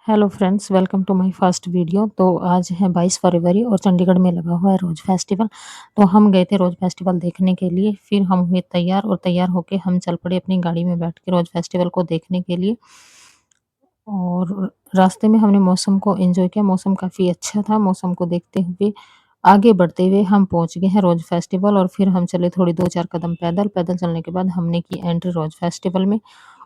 Hello friends, welcome to my first video. तो आज है 22 फरवरी और चंडीगढ़ में लगा हुआ है रोज़ फेस्टिवल। तो हम गए थे रोज़ फेस्टिवल देखने के लिए। फिर हम हुए तैयार और तैयार होके हम चल पड़े अपनी गाड़ी में बैठ के रोज़ फेस्टिवल को देखने के लिए। और रास्ते में हमने मौसम को एंजॉय किया। मौसम काफ़ी अच्छा था। मौसम को देखते हुए आगे बढ़ते हुए हम पहुँच गए हैं रोज़ फेस्टिवल। और फिर हम चले थोड़ी 2-4 कदम पैदल। पैदल चलने के बाद हमने की एंट्री रोज़ फेस्टिवल में।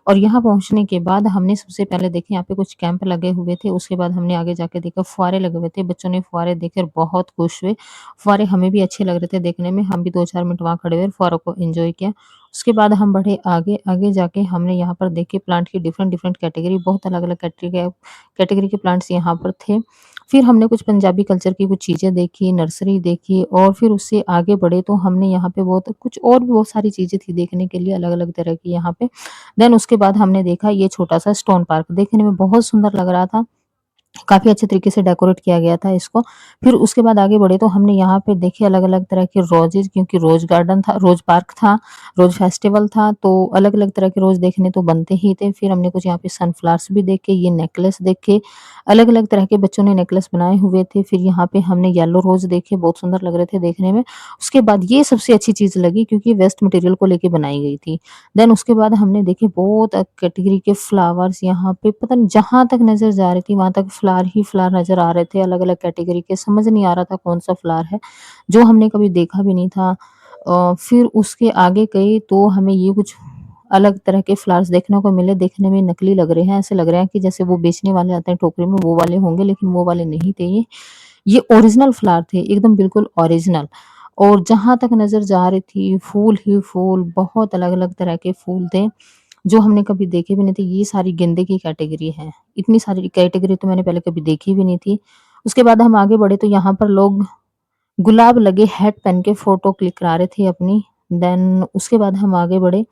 और यहाँ पहुँचने के बाद हमने सबसे पहले देखे यहाँ पे कुछ कैंप लगे हुए थे। उसके बाद हमने आगे जाके देखा फुव्वारे लगे हुए थे। बच्चों ने फुव्वारे देखकर बहुत खुश हुए। फुव्वारे हमें भी अच्छे लग रहे थे देखने में। हम भी 2-4 मिनट वहाँ खड़े हुए फुव्वारों को एन्जॉय किया। उसके बाद हम बढ़े आगे। आगे जाके हमने यहाँ पर देखे प्लांट की डिफरेंट कैटेगरी, बहुत अलग-अलग कैटेगरी के प्लांट्स यहाँ पर थे। फिर हमने कुछ पंजाबी कल्चर की कुछ चीज़ें देखी, नर्सरी देखी। और फिर उससे आगे बढ़े तो हमने यहाँ पे बहुत कुछ और भी बहुत सारी चीज़ें थी देखने के लिए अलग-अलग तरह की यहाँ पे। देन उसके बाद हमने देखा ये छोटा-सा स्टोन पार्क, देखने में बहुत सुंदर लग रहा था। काफ़ी अच्छे तरीके से डेकोरेट किया गया था इसको। फिर उसके बाद आगे बढ़े तो हमने यहाँ पे देखे अलग-अलग तरह के रोजेज़, क्योंकि रोज़ गार्डन था, रोज़ पार्क था, रोज़ फेस्टिवल था, तो अलग-अलग तरह के रोज़ देखने तो बनते ही थे। फिर हमने कुछ यहाँ पे सनफ्लावर्स भी देखे, ये नेकलेस देखे, अलग-अलग तरह के बच्चों ने नेकलेस बनाए हुए थे। फिर यहाँ पे हमने येलो रोज़ देखे, बहुत सुंदर लग रहे थे देखने में। उसके बाद ये सबसे अच्छी चीज़ लगी क्योंकि वेस्ट मटीरियल को लेके बनाई गई थी। देन उसके बाद हमने देखे बहुत कैटेगरी के फ्लावर्स, यहाँ पे पता नहीं जहाँ तक नज़र जा रही थी वहाँ तक फ्लावर ही फ्लावर नज़र आ रहे थे अलग-अलग कैटेगरी के। समझ नहीं आ रहा था कौन-सा फ्लावर है, जो हमने कभी देखा भी नहीं था। फिर उसके आगे गए तो हमें ये कुछ अलग तरह के फ्लावर्स देखने को मिले, देखने में नकली लग रहे हैं। ऐसे लग रहे हैं कि जैसे वो बेचने वाले आते हैं टोकरी में वो वाले होंगे, लेकिन वो वाले नहीं थे ये। ये ओरिजिनल फ्लावर थे, एकदम बिल्कुल ओरिजिनल। और जहाँ तक नज़र जा रही थी फूल ही फूल, बहुत अलग-अलग तरह के फूल थे, जो हमने कभी देखे भी नहीं थे। ये सारी गेंदे की कैटेगरी है। इतनी सारी कैटेगरी तो मैंने पहले कभी देखी भी नहीं थी। उसके बाद हम आगे बढ़े तो यहाँ पर लोग गुलाब लगे हैट पहन के फ़ोटो क्लिक करा रहे थे अपनी। देन उसके बाद हम आगे बढ़े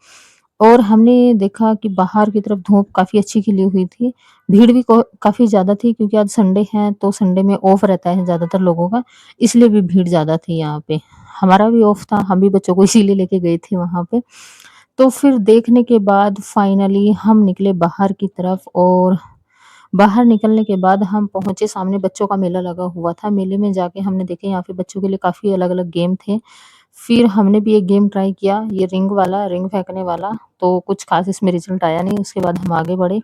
और हमने देखा कि बाहर की तरफ धूप काफ़ी अच्छी खिली हुई थी। भीड़ भी को काफ़ी ज़्यादा थी क्योंकि आज संडे है, तो संडे में ऑफ रहता है ज़्यादातर लोगों का, इसलिए भी भीड़ ज़्यादा थी यहाँ पे। हमारा भी ऑफ था, हम भी बच्चों को इसीलिए लेके गए थे वहाँ पे। तो फिर देखने के बाद फाइनली हम निकले बाहर की तरफ। और बाहर निकलने के बाद हम पहुँचे, सामने बच्चों का मेला लगा हुआ था। मेले में जाके हमने देखे यहाँ पे बच्चों के लिए काफ़ी अलग-अलग गेम थे। फिर हमने भी एक गेम ट्राई किया, ये रिंग वाला, रिंग फेंकने वाला, तो कुछ ख़ास इसमें रिज़ल्ट आया नहीं। उसके बाद हम आगे बढ़े।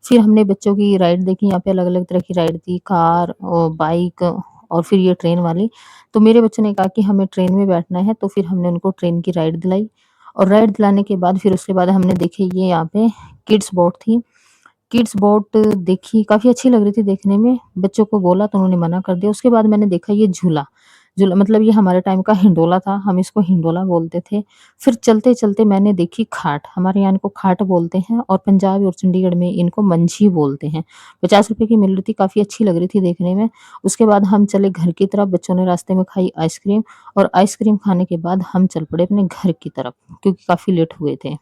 फिर हमने बच्चों की राइड देखी, यहाँ पे अलग-अलग तरह की राइड थी, कार और बाइक और फिर ये ट्रेन वाली। तो मेरे बच्चों ने कहा कि हमें ट्रेन में बैठना है, तो फिर हमने उनको ट्रेन की राइड दिलाई। और राइड दिलाने के बाद फिर उसके बाद हमने देखी ये यहाँ पे किड्स बोट थी। किड्स बोट देखी, काफ़ी अच्छी लग रही थी देखने में। बच्चों को बोला तो उन्होंने मना कर दिया। उसके बाद मैंने देखा ये झूला, झूला मतलब ये हमारे टाइम का हिंडोला था, हम इसको हिंडोला बोलते थे। फिर चलते-चलते मैंने देखी खाट, हमारे यहाँ इनको खाट बोलते हैं और पंजाब और चंडीगढ़ में इनको मंझी बोलते हैं। ₹50 की मिल रही थी, काफ़ी अच्छी लग रही थी देखने में। उसके बाद हम चले घर की तरफ, बच्चों ने रास्ते में खाई आइसक्रीम। और आइसक्रीम खाने के बाद हम चल पड़े अपने घर की तरफ, क्योंकि काफ़ी लेट हुए थे।